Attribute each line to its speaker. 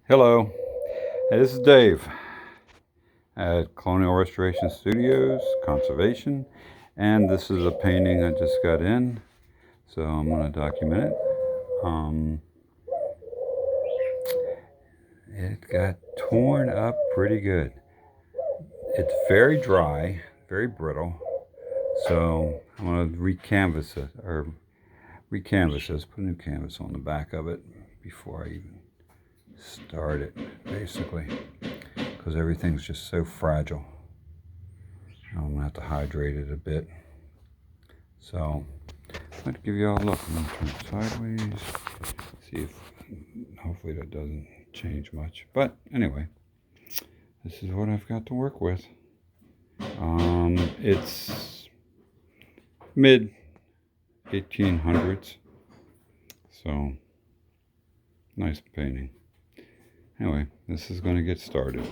Speaker 1: Hello, hey, this is Dave at Colonial Restoration Studios, Conservation, and this is a painting I just got in, so I'm going to document it. It got torn up pretty good. It's very dry, very brittle, so I'm going to recanvas it, put a new canvas on the back of it before I even start it, basically, because everything's just so fragile. I'm gonna have to hydrate it a bit. So I'm gonna give you all a look. I'm gonna turn it sideways, see if hopefully that doesn't change much. But anyway, this is what I've got to work with. It's mid 1800s, so nice painting. Anyway, this is going to get started.